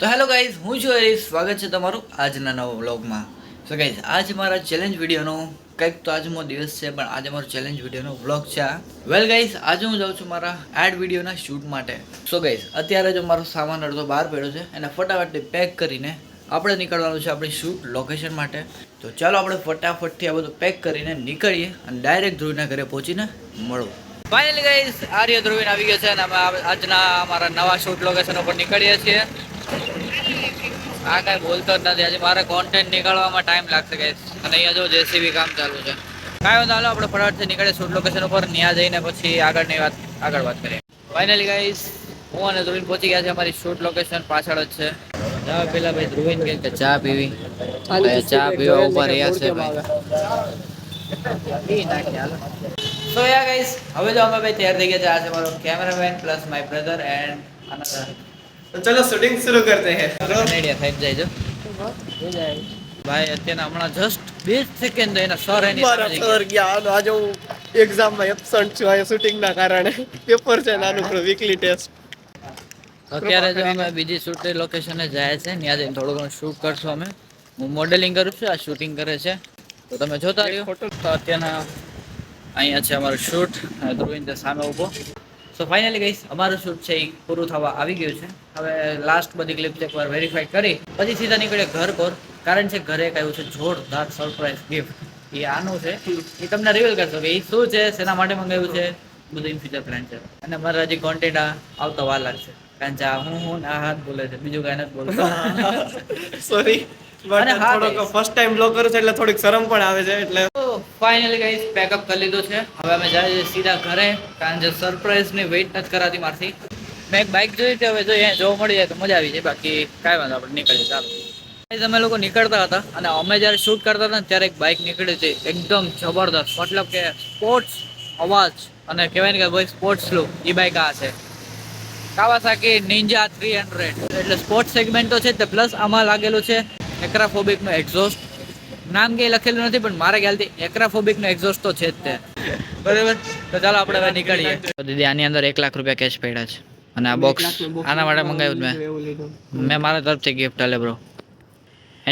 તો hello guys, હું છું હરીશ. સ્વાગત છે તમારું આજના નવા વ્લોગમાં. સો ગાઈઝ, આજ મારા ચેલેન્જ વિડીયોનો કંઈક તો આજનો દિવસ છે, પણ આજે મારો ચેલેન્જ વિડીયોનો વ્લોગ છે. વેલ ગાઈઝ, આજે હું જાઉં છું મારા એડ વિડીયોના શૂટ માટે. સો ગાઈઝ, અત્યારે જો મારો સામાન અડધો બહાર પડ્યો છે એને ફટાફટથી પેક કરીને આપણે નીકળવાનું છે આપણી શૂટ લોકેશન માટે. તો ચાલો આપણે ફટાફટથી આ બધું પેક કરીને નીકળીએ અને ડાયરેક્ટ ધ્રુવના ઘરે પહોંચીને મળવું. ફાઇનલી ગાઈઝ, આર્ય ધ્રુવીન આવી ગયા છે અને અમે આજના અમારા નવા શૂટ લોકેશન ઉપર નીકળીએ છીએ. આ કાંઈ બોલતો જ નથી. આજે મારે કોન્ટેન્ટ નીકળવામાં ટાઈમ લાગશે ગાઈસ. અને અહીંયા જો જેસીબી કામ ચાલુ છે. કાંઈ વાંધો, હાલો આપણે ફટાફટથી નીકળીએ શૂટ લોકેશન ઉપર. ત્યાં જઈને પછી આગળ વાત કરીએ. ફાઇનલી ગાઈસ, હું અને ધ્રુવીન પહોંચી ગયા છે અમારી શૂટ લોકેશન પાછળ જ છે. પેલા ભાઈ ધ્રુવીન કે ચા પીવી, ચા પીવા ઉભા રહ્યા છે ભાઈ. સો યા ગાઈસ, હવે જો અમે ભાઈ તૈયાર થઈ ગયા છે. આ છે મારો cameraman plus my brother and another. तो चलो शूटिंग शुरू करते हैं. કનેડિયા થઈ જાય જો ભાઈ. અત્યારે હમણાં જસ્ટ 2 સેકન્ડ એના સર એની મારા સર ગયા આજે હું એક્ઝામ માં એબસન્ટ છું આ શૂટિંગ ના કારણે. પેપર છે નાનું થોડું વીકલી ટેસ્ટ. અત્યારે જો અમે બીજી શૂટ લોકેશને જાય છે, ત્યાં જઈને થોડું ઘણું શૂટ કરશું અમે. હું મોડેલિંગ કરું છું, આ શૂટિંગ કરે છે, તો તમે જોતા રહ્યો. તો અત્યારના અહીંયા છે અમારું શૂટ. ધ્રુવીન તે સામે ઊભો. સો ફાઇનલી ગઈશ, અમારું શૂટ છે એ પૂરું થવા આવી ગયું છે. હવે લાસ્ટ બધી ક્લિપ્સ એકવાર વેરીફાઈ કરી પછી સીધા નીકળે ઘર પર. કારણ છે ઘરે એક આવ્યું છે જોરદાર સરપ્રાઈઝ ગિફ્ટ. એ આનું છે, એ તમને રિવીલ કરશો કે એ શું છે, શેના માટે મંગાવ્યું છે, બધું ઇન ફ્યુચર પ્લાન છે. અને મારે હજી કોન્ટેન્ટ આવતો વાર લાગશે, કારણ કે હું આ હાથ બોલે છે, બીજું કાંઈ નથી બોલતો. સોરી, અને હા થોડોક ફર્સ્ટ ટાઈમ બ્લોગ કરું છું એટલે થોડીક શરમ પણ આવે છે. એટલે ફાઇનલી ગાઈસ, પેકઅપ કરી લીધું છે. હવે અમે જઈએ છીએ સીધા ઘરે, કારણ કે સરપ્રાઈઝની વેઇટ નથી કરાતી મારથી. મેં એક બાઇક જોઈ હતી, હવે જો અહીંયા જોવા મળી જાય તો મજા આવી જાય. બાકી કાંઈ વાંધો, આપણે નીકળીએ. ચાલો અમે લોકો નીકળતા હતા અને અમે જ્યારે શૂટ કરતા હતા ને ત્યારે એક બાઇક નીકળી હતી એકદમ જબરદસ્ત, મતલબ કે સ્પોર્ટ્સ અવાજ અને કહેવાય ને કે ભાઈ સ્પોર્ટ્સ લુક. એ બાઇક આ છે કાવાસાકી નિન્જા 300. એટલે સ્પોર્ટ્સ સેગમેન્ટ તો છે જ, પ્લસ આમાં લાગેલું છે એક્રાફોબિકનો એક્ઝોસ્ટ. નામ કંઈ લખેલું નથી, પણ મારા ખ્યાલથી એક્રાફોબિકનો એક્ઝોસ્ટ તો છે જ તે. બરાબર, તો ચાલો આપણે હવે નીકળીએ. દીદી, આની અંદર 1 લાખ રૂપિયા કેશ પડ્યા છે અને આ બોક્સ આના માટે મંગાવ્યું મેં મારા તરફથી ગિફ્ટ. હાલે bro,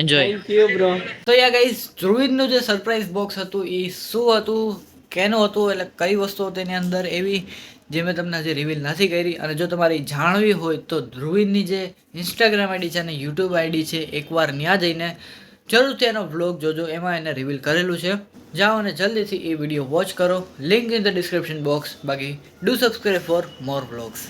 enjoy. Thank you bro. તો યા ગાઈસ, ધ્રુવીનનું જે સરપ્રાઈઝ બોક્સ હતું એ શું હતું, કેનું હતું, એટલે કઈ વસ્તુ હતી એની અંદર એવી જે મેં તમને હજી રિવીલ નથી કરી. અને જો તમારે જાણવી હોય તો ધ્રુવીનની જે ઇન્સ્ટાગ્રામ આઈડી છે અને યુટ્યુબ આઈડી છે, એકવાર ત્યાં જઈને જરૂરથી એનો વ્લોગ જોજો, એમાં એને રિવીલ કરેલું છે. જાઓ અને જલ્દીથી એ વિડીયો વોચ કરો. Link in the description box. બાકી do subscribe for more vlogs.